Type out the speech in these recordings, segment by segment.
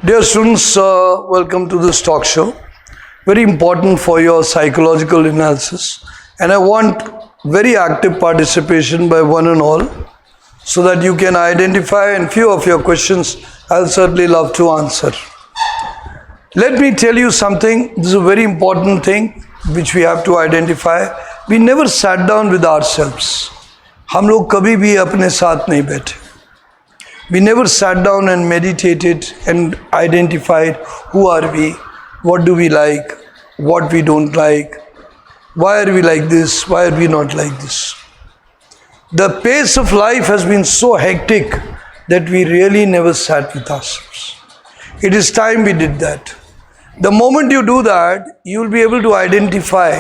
Dear students, welcome to this talk show. Very important for your psychological analysis. And I want very active participation by one and all so that you can identify, and few of your questions I'll certainly love to answer. Let me tell you something. This is a very important thing which we have to identify. We never sat down with ourselves. हम लोग कभी भी अपने साथ नहीं बैठे. We never sat down and meditated and identified who are we, what do we like, what we don't like, why are we like this, why are we not like this. The pace of life has been so hectic that we really never sat with ourselves. It is time we did that. The moment you do that, you will be able to identify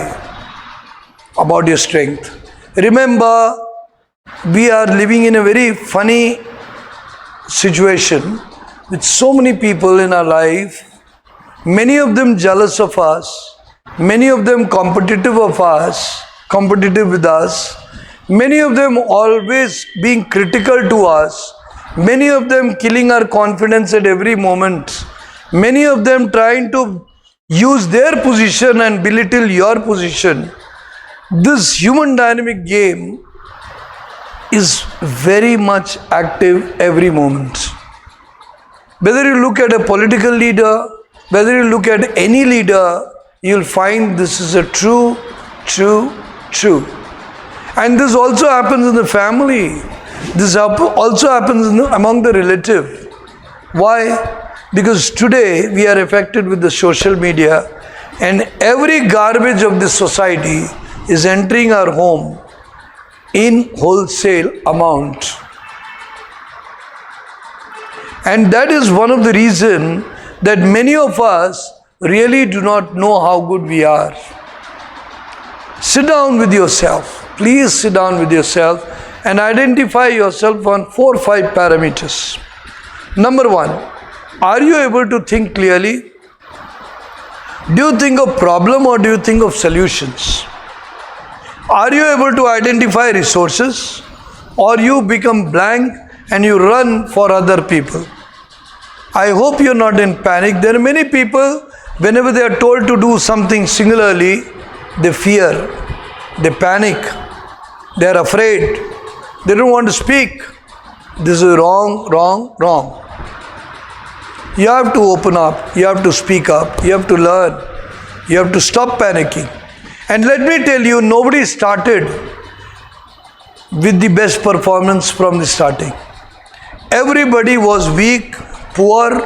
about your strength. Remember, we are living in a very funny situation with so many people in our life, many of them jealous of us, many of them competitive with us, many of them always being critical to us, many of them killing our confidence at every moment, many of them trying to use their position and belittle your position. This human dynamic game is very much active every moment. Whether you look at a political leader, whether you look at any leader, you'll find this is a true. And this also happens in the family. This also happens among the relative. Why? Because today we are affected with the social media, and every garbage of this society is entering our home in wholesale amount. And that is one of the reasons that many of us really do not know how good we are. Sit down with yourself. Please sit down with yourself and identify yourself on 4 or 5 parameters. Number 1, are you able to think clearly? Do you think of problem or do you think of solutions? Are you able to identify resources, or you become blank and you run for other people? I hope you're not in panic. There are many people, whenever they are told to do something singularly, they fear, they panic, they are afraid, they don't want to speak. This is wrong. You have to open up, you have to speak up, you have to learn, you have to stop panicking. And let me tell you, nobody started with the best performance from the starting. Everybody was weak, poor,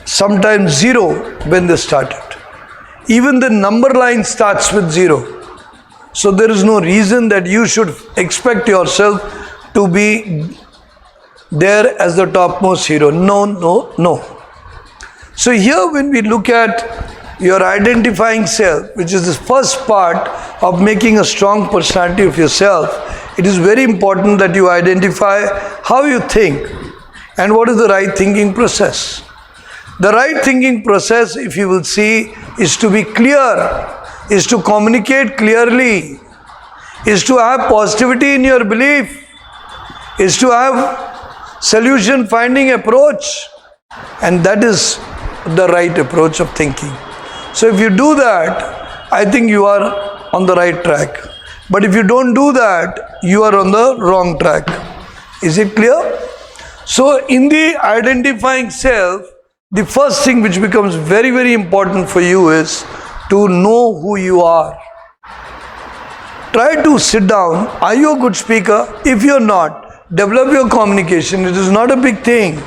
sometimes zero when they started. Even the number line starts with 0. So there is no reason that you should expect yourself to be there as the topmost hero. No. So here when we look at your identifying self, which is the first part of making a strong personality of yourself, it is very important that you identify how you think and what is the right thinking process. The right thinking process, if you will see, is to be clear, is to communicate clearly, is to have positivity in your belief, is to have solution finding approach, and that is the right approach of thinking. So if you do that, I think you are on the right track. But if you don't do that, you are on the wrong track. Is it clear? So in the identifying self, the first thing which becomes very, very important for you is to know who you are. Try to sit down. Are you a good speaker? If you're not, develop your communication. It is not a big thing.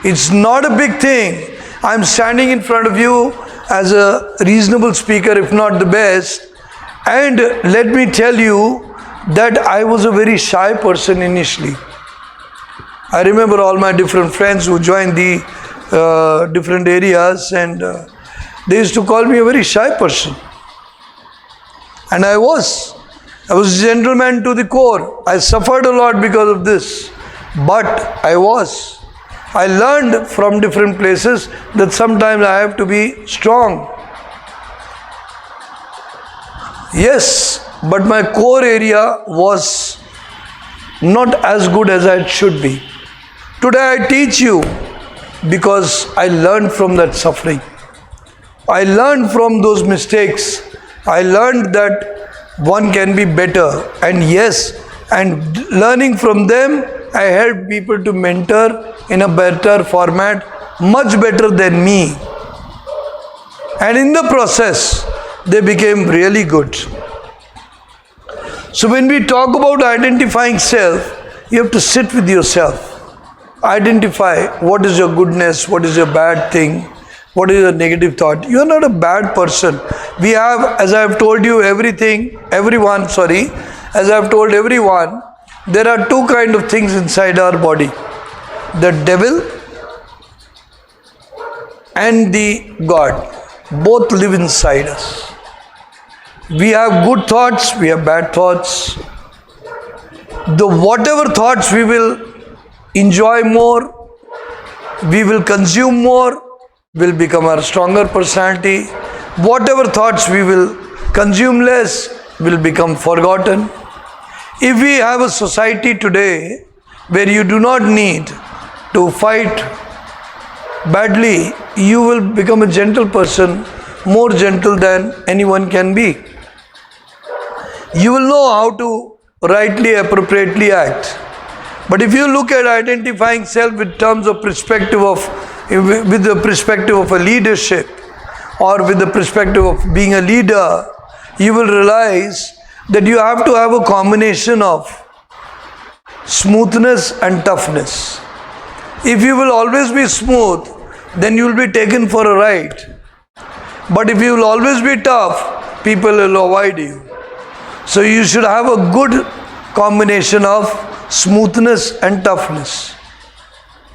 It's not a big thing. I'm standing in front of you as a reasonable speaker, if not the best. And let me tell you that I was a very shy person initially. I remember all my different friends who joined the different areas, and they used to call me a very shy person. And I was a gentleman to the core. I suffered a lot because of this. But I learned from different places that sometimes I have to be strong. Yes, but my core area was not as good as it should be. Today I teach you because I learned from that suffering. I learned from those mistakes. I learned that one can be better. And yes, and learning from them, I helped people to mentor in a better format, much better than me. And in the process, they became really good. So when we talk about identifying self, you have to sit with yourself. Identify what is your goodness, what is your bad thing, what is your negative thought. You are not a bad person. We have, as I have told you, as I have told everyone, there are two kinds of things inside our body. The devil and the God. Both live inside us. We have good thoughts, we have bad thoughts. The whatever thoughts we will enjoy more, we will consume more, will become our stronger personality. Whatever thoughts we will consume less, will become forgotten. If we have a society today where you do not need to fight badly, you will become a gentle person, more gentle than anyone can be. You will know how to rightly, appropriately act. But if you look at identifying self with the perspective of a leadership, or with the perspective of being a leader, you will realize that you have to have a combination of smoothness and toughness. If you will always be smooth, then you will be taken for a ride. But if you will always be tough, people will avoid you. So you should have a good combination of smoothness and toughness.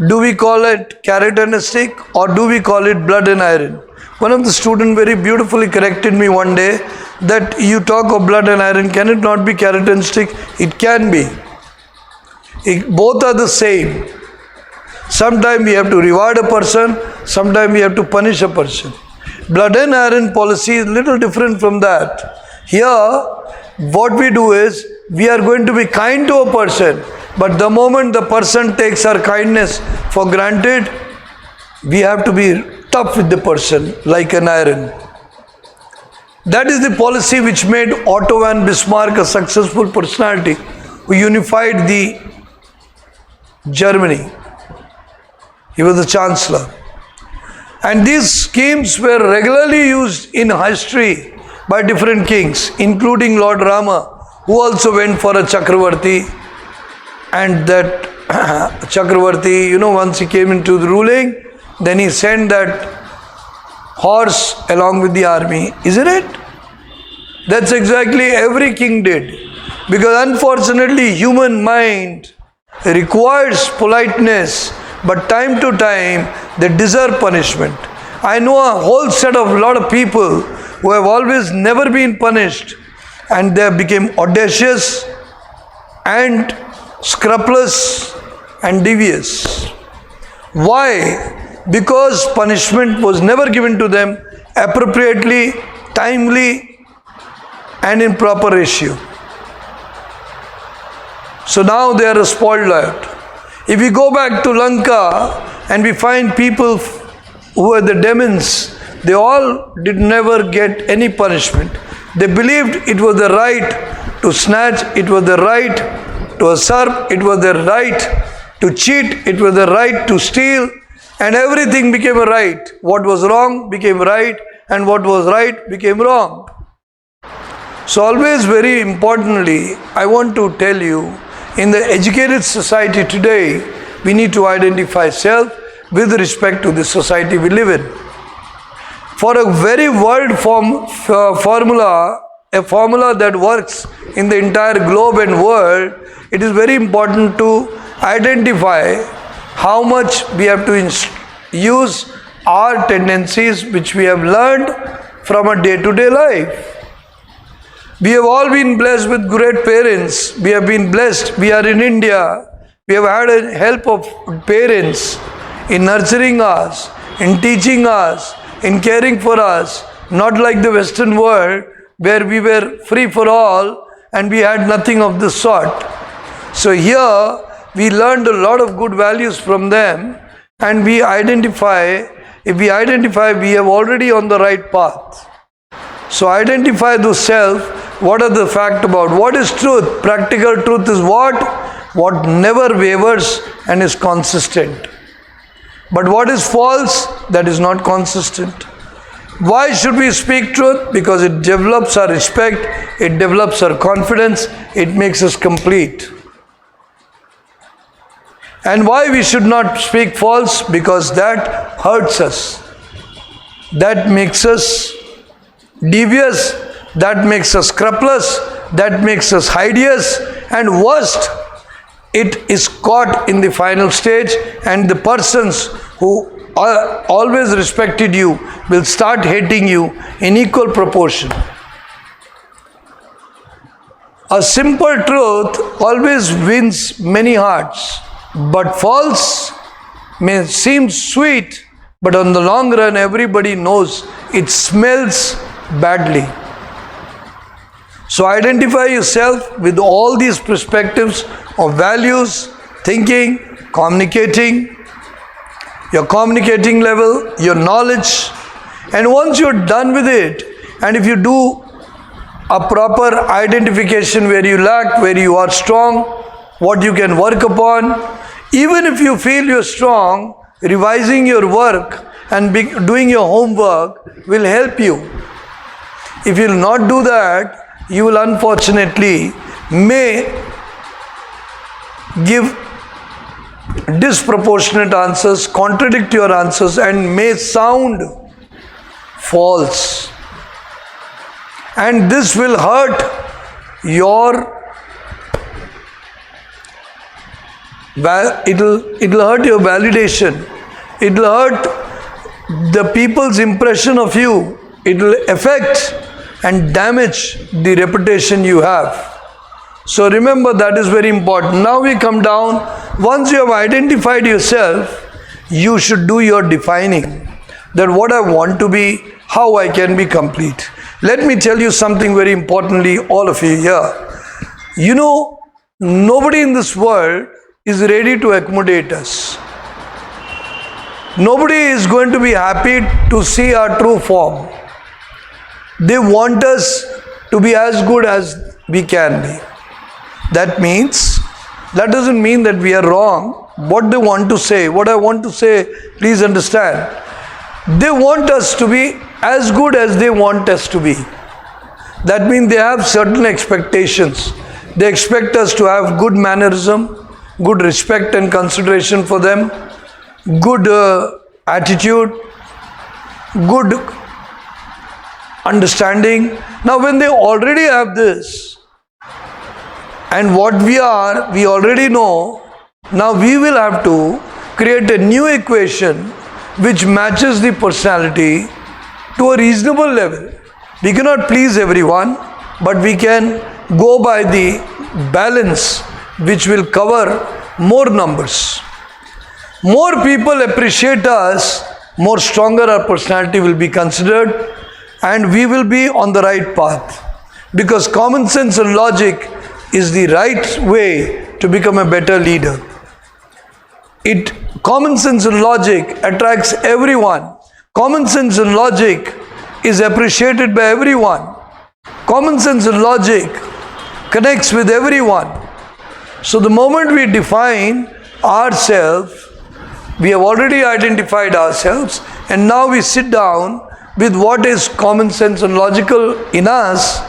Do we call it carrot and a stick, or do we call it blood and iron? One of the students very beautifully corrected me one day that you talk of blood and iron, can it not be carrot and stick? It can be. Both are the same. Sometimes we have to reward a person, sometimes we have to punish a person. Blood and iron policy is little different from that. Here, what we do is, we are going to be kind to a person, but the moment the person takes our kindness for granted, we have to be tough with the person like an iron. That is the policy which made Otto von Bismarck a successful personality, who unified the Germany. He was the chancellor. And these schemes were regularly used in history by different kings, including Lord Rama, who also went for a Chakravarti. And that Chakravarti, once he came into the ruling, then he sent that horse along with the army, isn't it? That's exactly every king did. Because unfortunately, human mind requires politeness, but time to time, they deserve punishment. I know a whole set of lot of people who have always never been punished, and they became audacious and scrupulous and devious. Why? Because punishment was never given to them appropriately, timely, and in proper ratio. So now they are a spoiled lot. If we go back to Lanka and we find people who were the demons, they all did never get any punishment. They believed it was the right to snatch, it was the right to usurp, it was the right to cheat, it was the right to steal, and everything became a right. What was wrong became right, and what was right became wrong. So always very importantly, I want to tell you, in the educated society today, we need to identify self with respect to the society we live in. For a very world formula, a formula that works in the entire globe and world, it is very important to identify how much we have to use our tendencies which we have learned from a day-to-day life. We have all been blessed with great parents. We have been blessed. We are in India. We have had a help of parents in nurturing us, in teaching us, in caring for us, not like the Western world where we were free for all and we had nothing of the sort. So here we learned a lot of good values from them, and we identify, if we identify, we are already on the right path. So identify the self. What are the fact about? What is truth? Practical truth is what? What never wavers and is consistent. But what is false? That is not consistent. Why should we speak truth? Because it develops our respect, it develops our confidence, it makes us complete. And why we should not speak false? Because that hurts us. That makes us devious, that makes us scrupulous, that makes us hideous, and worst, it is caught in the final stage, and the persons who always respected you will start hating you in equal proportion. A simple truth always wins many hearts, but false may seem sweet, but on the long run everybody knows it smells badly. So identify yourself with all these perspectives of values, thinking, communicating, your communicating level, your knowledge, and once you're done with it, and if you do a proper identification where you lack, where you are strong, what you can work upon, even if you feel you're strong, revising your work and doing your homework will help you. If you will not do that, you will unfortunately may give disproportionate answers, contradict your answers, and may sound false. And this will hurt it'll hurt your validation. It'll hurt the people's impression of you. It'll affect and damage the reputation you have. So remember, that is very important. Now we come down. Once you have identified yourself, you should do your defining. That what I want to be, how I can be complete. Let me tell you something very importantly, all of you here. You know, nobody in this world is ready to accommodate us. Nobody is going to be happy to see our true form. They want us to be as good as we can be. That doesn't mean that we are wrong. What they want to say, what I want to say, please understand. They want us to be as good as they want us to be. That means they have certain expectations. They expect us to have good mannerism, good respect and consideration for them, good attitude, good understanding. Now when they already have this, and what we are, we already know, now we will have to create a new equation which matches the personality to a reasonable level. We cannot please everyone, but we can go by the balance which will cover more numbers. More people appreciate us, more stronger our personality will be considered, and we will be on the right path. Because common sense and logic is the right way to become a better leader. Common sense and logic attracts everyone. Common sense and logic is appreciated by everyone. Common sense and logic connects with everyone. So the moment we define ourselves, we have already identified ourselves, and now we sit down with what is common sense and logical in us,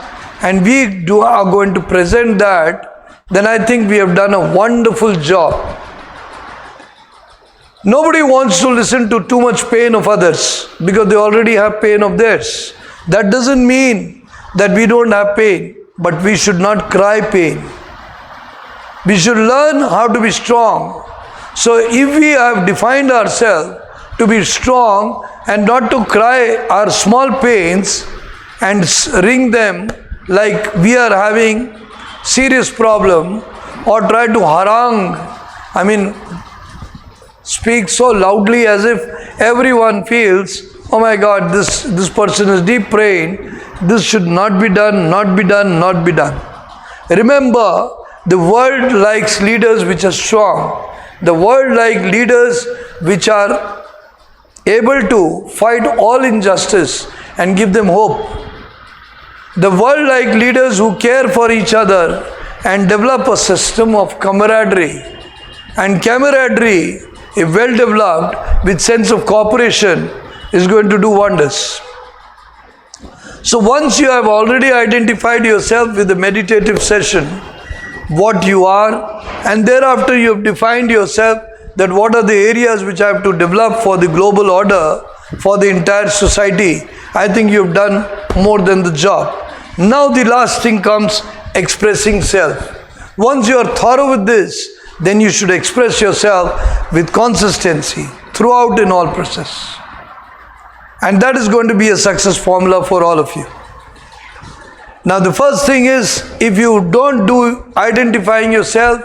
and we are going to present that, then I think we have done a wonderful job. Nobody wants to listen to too much pain of others because they already have pain of theirs. That doesn't mean that we don't have pain, but we should not cry pain. We should learn how to be strong. So if we have defined ourselves to be strong and not to cry our small pains and wring them like we are having serious problem, or try to harangue, speak so loudly as if everyone feels, oh my God, this person is deep praying, this should not be done, not be done, not be done. Remember, the world likes leaders which are strong. The world like leaders which are able to fight all injustice and give them hope. The world like leaders who care for each other and develop a system of camaraderie. And camaraderie, if well developed with sense of cooperation, is going to do wonders. So once you have already identified yourself with the meditative session, what you are, and thereafter you have defined yourself that what are the areas which I have to develop for the global order, for the entire society, I think you have done more than the job. Now the last thing comes, expressing self. Once you are thorough with this, then you should express yourself with consistency throughout in all process. And that is going to be a success formula for all of you. Now the first thing is, if you don't do identifying yourself,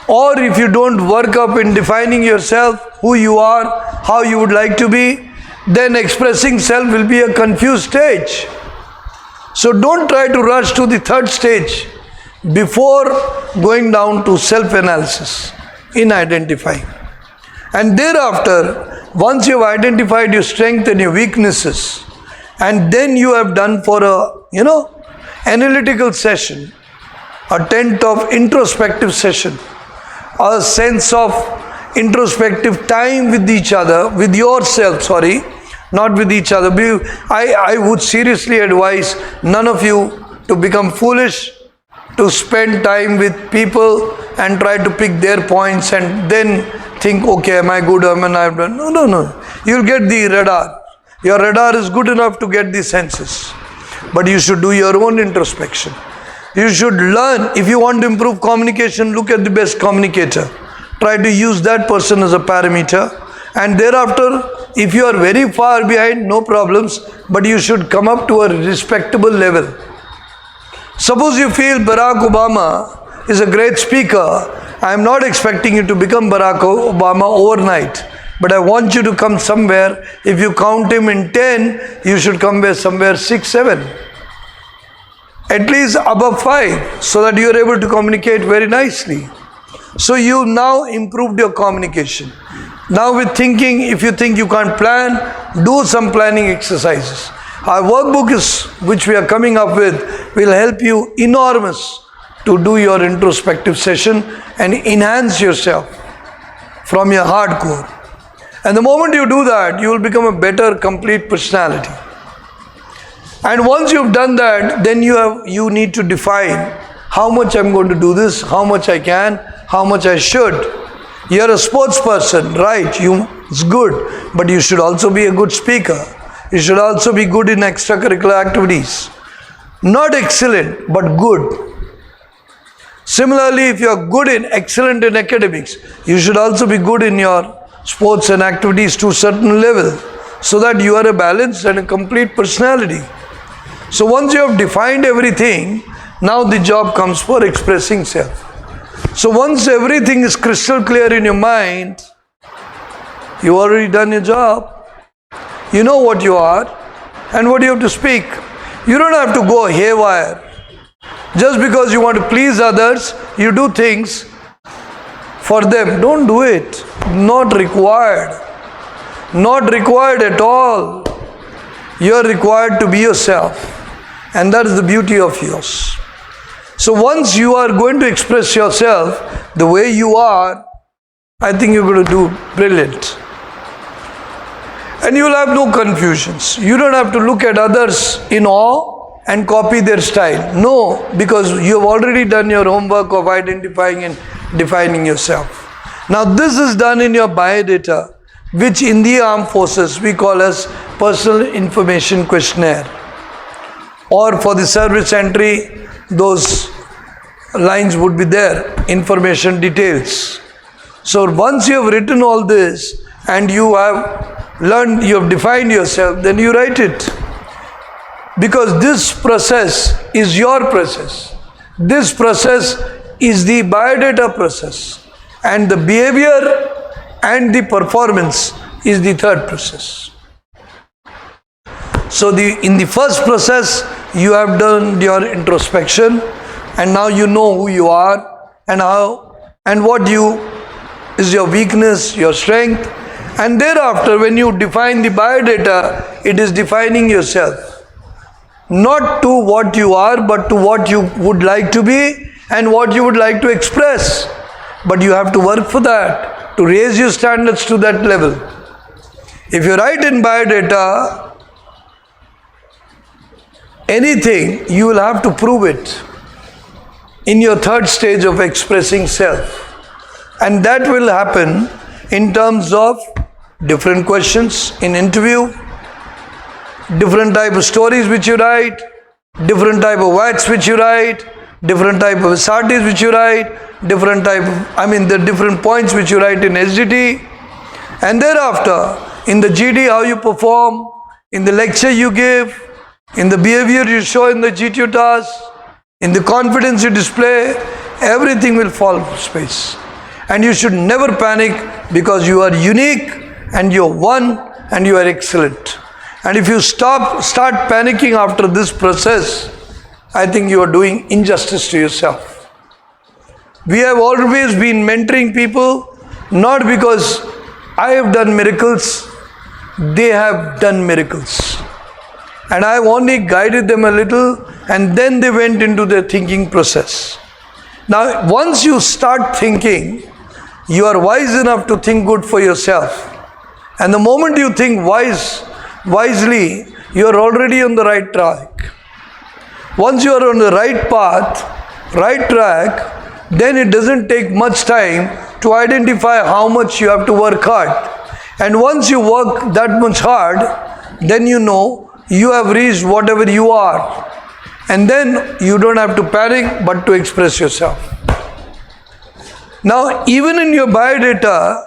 or if you don't work up in defining yourself, who you are, how you would like to be, then expressing self will be a confused stage. So don't try to rush to the third stage before going down to self-analysis in identifying. And thereafter, once you have identified your strength and your weaknesses, and then you have done for a, analytical session, a tenth of introspective session, a sense of introspective time with each other, with yourself, not with each other. I would seriously advise none of you to become foolish, to spend time with people and try to pick their points and then think, okay, am I good, am I not done? No. You'll get the radar. Your radar is good enough to get the senses. But you should do your own introspection. You should learn. If you want to improve communication, look at the best communicator. Try to use that person as a parameter. And thereafter, if you are very far behind, no problems, but you should come up to a respectable level. Suppose you feel Barack Obama is a great speaker. I am not expecting you to become Barack Obama overnight. But I want you to come somewhere. If you count him in 10, you should come somewhere 6, 7. At least above 5, so that you are able to communicate very nicely. So you now improved your communication. Now with thinking, if you think you can't plan, do some planning exercises. Our workbook which we are coming up with will help you enormous to do your introspective session and enhance yourself from your hardcore. And the moment you do that, you will become a better, complete personality. And once you've done that, then you need to define how much I'm going to do this, how much I can, how much I should. You're a sports person, right? It's good, but you should also be a good speaker. You should also be good in extracurricular activities. Not excellent, but good. Similarly, if you're excellent in academics, you should also be good in your sports and activities to a certain level, so that you are a balanced and a complete personality. So once you have defined everything, now the job comes for expressing self. So once everything is crystal clear in your mind, you already done your job. You know what you are and what you have to speak. You don't have to go haywire. Just because you want to please others, you do things for them. Don't do it. Not required. Not required at all. You are required to be yourself. And that is the beauty of yours. So once you are going to express yourself the way you are, I think you're going to do brilliant. And you will have no confusions. You don't have to look at others in awe and copy their style. No, because you have already done your homework of identifying and defining yourself. Now this is done in your biodata, which in the armed forces we call as personal information questionnaire. Or for the service entry, those lines would be there, information details. So once you have written all this and you have learned, you have defined yourself, then you write it. Because this process is your process. This process is the biodata process. And the behavior and the performance is the third process. So in the first process, you have done your introspection, and now you know who you are and how and what you is your weakness, your strength. And thereafter, when you define the biodata, it is defining yourself. Not to what you are, but to what you would like to be and what you would like to express. But you have to work for that, to raise your standards to that level. If you write in biodata anything, you will have to prove it in your third stage of expressing self. And that will happen in terms of different questions in interview, different type of stories which you write, different type of words which you write, different type of SRTs which you write, different type of, the different points which you write in SGT. And thereafter, in the GD, how you perform, in the lecture you give, in the behavior you show in the GTU task, in the confidence you display, everything will fall into space. And you should never panic, because you are unique and you are one and you are excellent. And if you start panicking after this process, I think you are doing injustice to yourself. We have always been mentoring people, not because I have done miracles, they have done miracles. And I have only guided them a little, and then they went into their thinking process. Now, once you start thinking, you are wise enough to think good for yourself. And the moment you think wisely, you are already on the right track. Once you are on the right path, right track, then it doesn't take much time to identify how much you have to work hard. And once you work that much hard, then you know you have reached whatever you are. And then you don't have to panic, but to express yourself. Now, even in your biodata,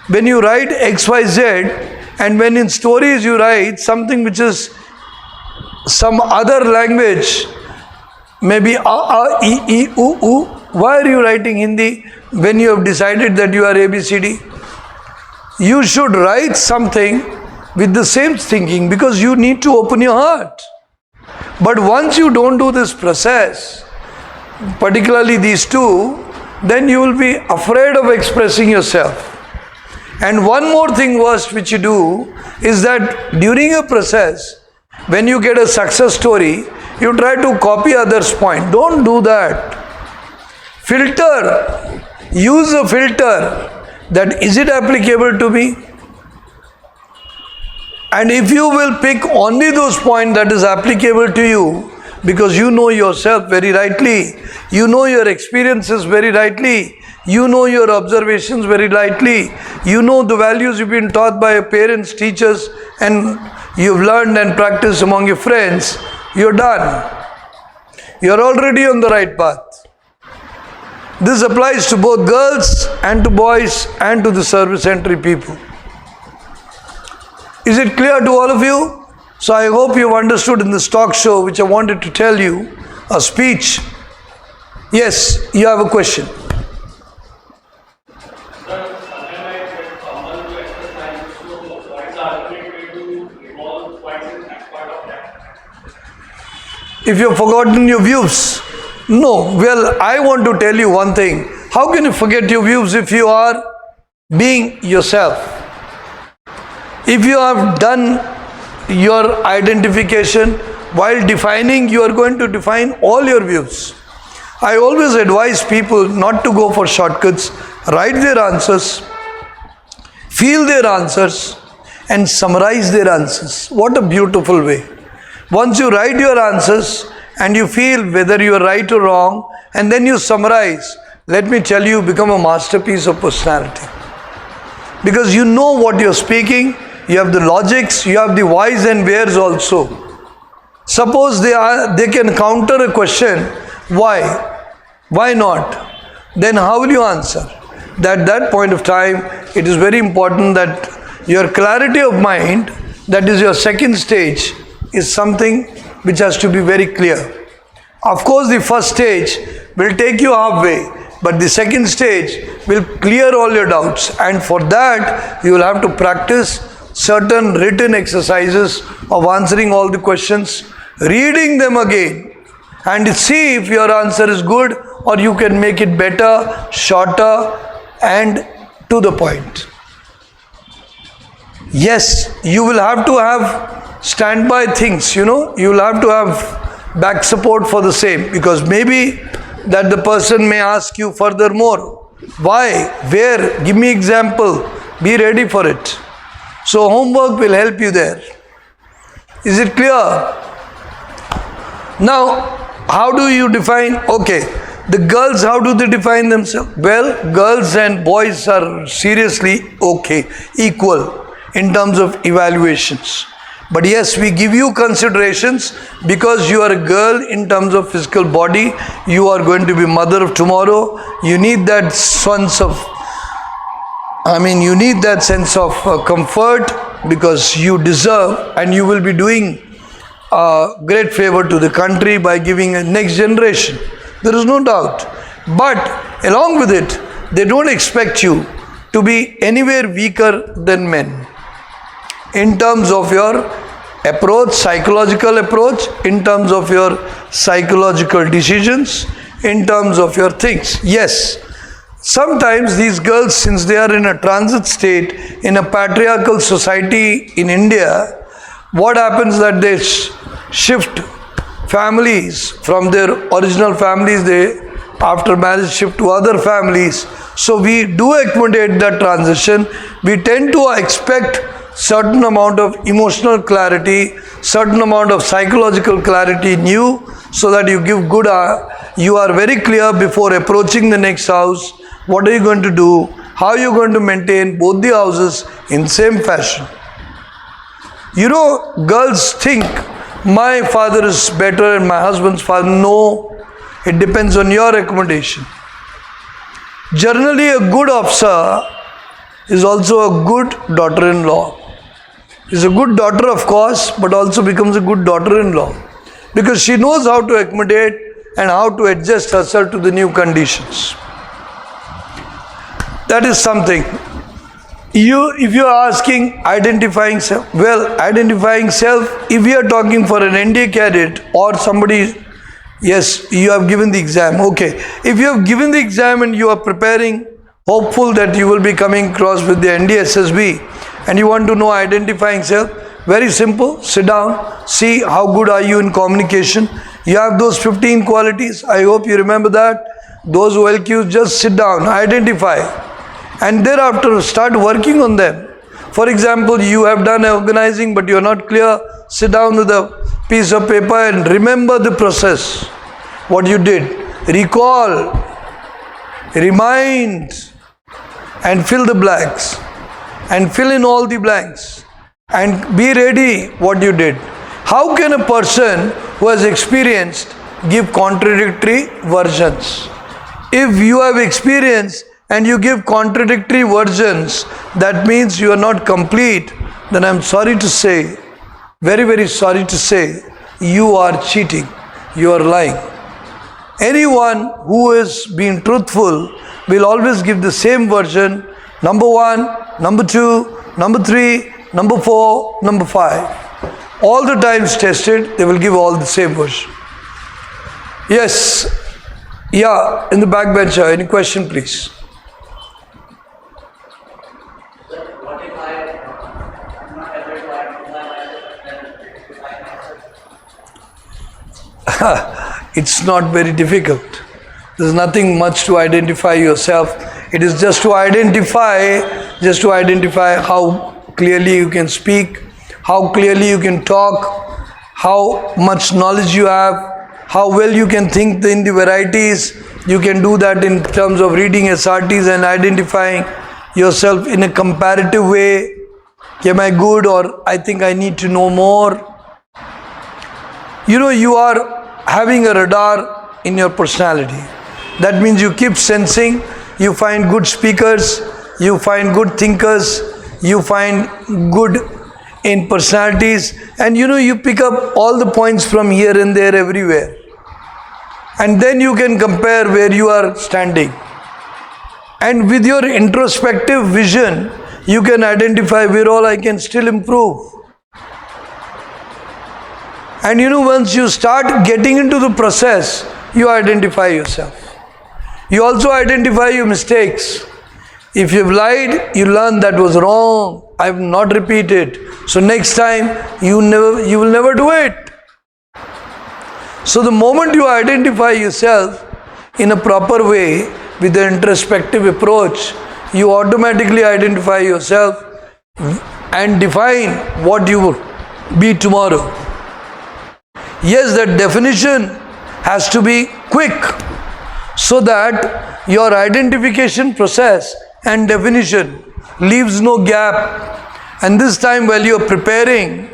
when you write XYZ, and when in stories you write something which is some other language, maybe E, U, why are you writing Hindi when you have decided that you are ABCD? You should write something with the same thinking, because you need to open your heart. But once you don't do this process, particularly these two, then you will be afraid of expressing yourself. And one more thing worst which you do is that during a process, when you get a success story, you try to copy others' point. Don't do that. Filter. Use a filter that is it applicable to me? And if you will pick only those points that is applicable to you, because you know yourself very rightly, you know your experiences very rightly, you know your observations very rightly, you know the values you've been taught by your parents, teachers, and you've learned and practiced among your friends, you're done. You're already on the right path. This applies to both girls and to boys and to the service entry people. Is it clear to all of you? So I hope you've understood in this talk show, which I wanted to tell you, a speech. Yes, you have a question. If you've forgotten your views, no. Well, I want to tell you one thing. How can you forget your views if you are being yourself? If you have done your identification, while defining, you are going to define all your views. I always advise people not to go for shortcuts. Write their answers, feel their answers, and summarize their answers. What a beautiful way. Once you write your answers and you feel whether you are right or wrong, and then you summarize, let me tell you, become a masterpiece of personality. Because you know what you're speaking, you have the logics, you have the whys and wheres also. Suppose they can counter a question, why? Why not? Then how will you answer? At that point of time, it is very important that your clarity of mind, that is your second stage, is something which has to be very clear. Of course, the first stage will take you halfway, but the second stage will clear all your doubts. And for that, you will have to practice certain written exercises of answering all the questions, reading them again, and see if your answer is good or you can make it better, shorter, and to the point. Yes, you will have to have standby things, you will have to have back support for the same, because maybe that the person may ask you furthermore. Why? Where? Give me example. Be ready for it. So homework will help you there. Is it clear? Now, how do you define? Okay, the girls, how do they define themselves? Well, girls and boys are seriously equal in terms of evaluations. But yes, we give you considerations because you are a girl in terms of physical body. You are going to be mother of tomorrow. You need that sense of, comfort, because you deserve, and you will be doing a great favor to the country by giving a next generation. There is no doubt. But along with it, they don't expect you to be anywhere weaker than men in terms of your approach, psychological approach, in terms of your psychological decisions, in terms of your things. Yes, sometimes these girls, since they are in a transit state, in a patriarchal society in India, what happens that they shift families from their original families, they after marriage shift to other families. So we do accommodate that transition. We tend to expect certain amount of emotional clarity, certain amount of psychological clarity in you, so that you give good, you are very clear before approaching the next house. What are you going to do? How are you going to maintain both the houses in same fashion? Girls think my father is better and my husband's father. No, it depends on your accommodation. Generally, a good officer is also a good daughter-in-law. Is a good daughter, of course, but also becomes a good daughter-in-law, because she knows how to accommodate and how to adjust herself to the new conditions. That is something. If you are asking identifying self, well, identifying self, if we are talking for an NDA cadet or somebody, yes, you have given the exam, okay. If you have given the exam and you are preparing, hopeful that you will be coming across with the NDA SSB, and you want to know identifying self, very simple, sit down, see how good are you in communication. You have those 15 qualities, I hope you remember that. Those OLQs, just sit down, identify, and thereafter start working on them. For example, you have done organizing but you are not clear, sit down with a piece of paper and remember the process, what you did. Recall, remind, and fill the blanks, and fill in all the blanks, and be ready what you did. How can a person who has experienced give contradictory versions? If you have experienced and you give contradictory versions, that means you are not complete. Then I am sorry to say, very, very sorry to say, you are cheating, you are lying. Anyone who is being truthful will always give the same version, number 1, number 2, number 3, number 4, number 5. All the times tested, they will give all the same version. Yes, yeah, in the back bencher, any question please? It's not very difficult. There's nothing much to identify yourself. It is just to identify how clearly you can speak, how clearly you can talk, how much knowledge you have, how well you can think in the varieties. You can do that in terms of reading SRTs and identifying yourself in a comparative way. Am I good, or I think I need to know more? You are having a radar in your personality. That means you keep sensing, you find good speakers, you find good thinkers, you find good in personalities, and you pick up all the points from here and there everywhere. And then you can compare where you are standing. And with your introspective vision, you can identify where all I can still improve. And once you start getting into the process, you identify yourself. You also identify your mistakes. If you've lied, you learn that was wrong. I will not repeat it. So next time you will never do it. So the moment you identify yourself in a proper way with the introspective approach, you automatically identify yourself and define what you will be tomorrow. Yes, that definition has to be quick so that your identification process and definition leaves no gap. And this time while you are preparing,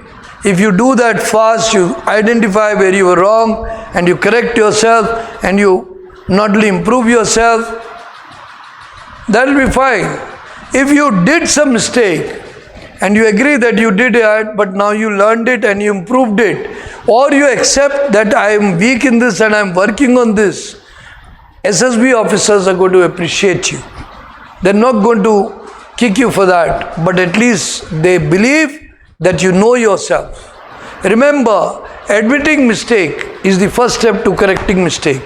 if you do that fast, you identify where you were wrong and you correct yourself and you not only improve yourself, that will be fine. If you did some mistake and you agree that you did it, but now you learned it and you improved it, or you accept that I am weak in this and I am working on this, SSB officers are going to appreciate you. They're not going to kick you for that, but at least they believe that you know yourself. Remember, admitting mistake is the first step to correcting mistake.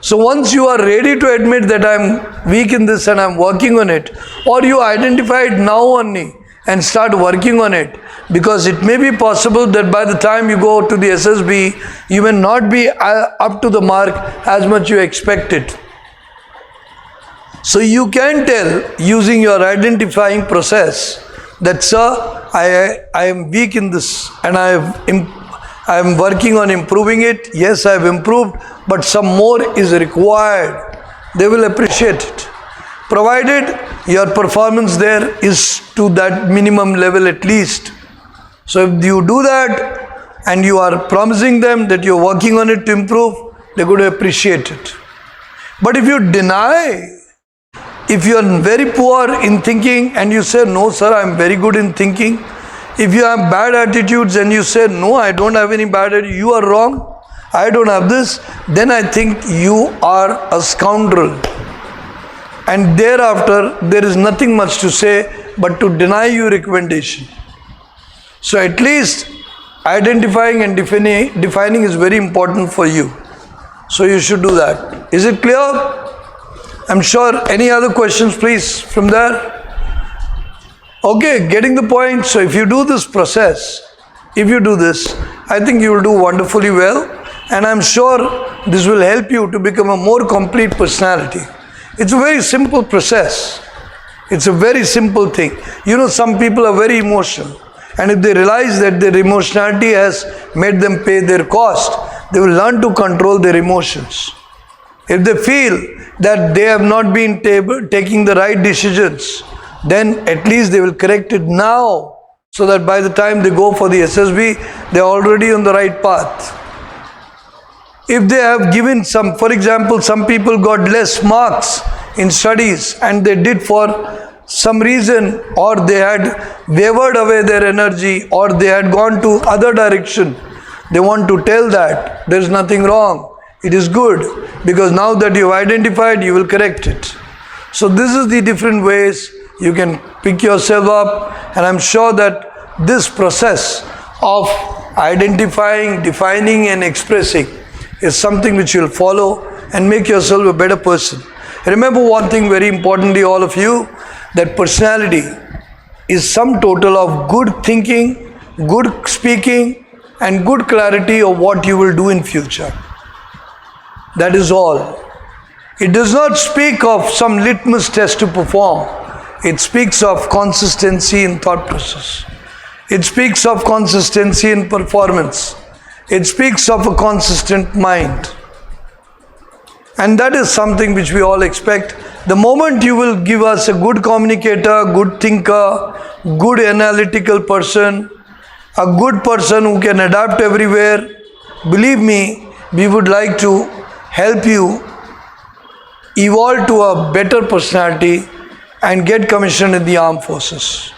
So once you are ready to admit that I am weak in this and I am working on it, or you identify it now only and start working on it, because it may be possible that by the time you go to the SSB, you may not be up to the mark as much you expected. So you can tell using your identifying process that, sir, I am weak in this and I am working on improving it. Yes, I have improved, but some more is required. They will appreciate it, provided your performance there is to that minimum level at least. So if you do that and you are promising them that you are working on it to improve, they are going to appreciate it. But if you deny, if you are very poor in thinking and you say, no sir, I am very good in thinking. If you have bad attitudes and you say, no, I don't have any bad attitude, you are wrong, I don't have this, then I think you are a scoundrel. And thereafter, there is nothing much to say but to deny your recommendation. So at least identifying and defining is very important for you. So you should do that. Is it clear? I'm sure. Any other questions, please, from there? Okay, getting the point. So if you do this process, if you do this, I think you will do wonderfully well. And I'm sure this will help you to become a more complete personality. It's a very simple process. It's a very simple thing. You know, some people are very emotional. And if they realize that their emotionality has made them pay their cost, they will learn to control their emotions. If they feel that they have not been taking the right decisions, then at least they will correct it now, so that by the time they go for the SSB, they are already on the right path. If they have given some, for example, some people got less marks in studies and they did for some reason, or they had wavered away their energy, or they had gone to other direction, they want to tell that there is nothing wrong. It is good, because now that you have identified, you will correct it. So this is the different ways you can pick yourself up, and I'm sure that this process of identifying, defining and expressing is something which you'll follow and make yourself a better person. Remember one thing very importantly, all of you, that personality is sum total of good thinking, good speaking and good clarity of what you will do in future. That is all. It does not speak of some litmus test to perform. It speaks of consistency in thought process. It speaks of consistency in performance. It speaks of a consistent mind. And that is something which we all expect. The moment you will give us a good communicator, good thinker, good analytical person, a good person who can adapt everywhere, believe me, we would like to help you evolve to a better personality and get commissioned in the armed forces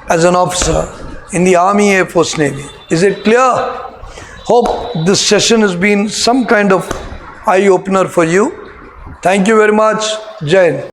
as an officer in the Army, Air Force, Navy. Is it clear? Hope this session has been some kind of eye-opener for you. Thank you very much. Jai Hind.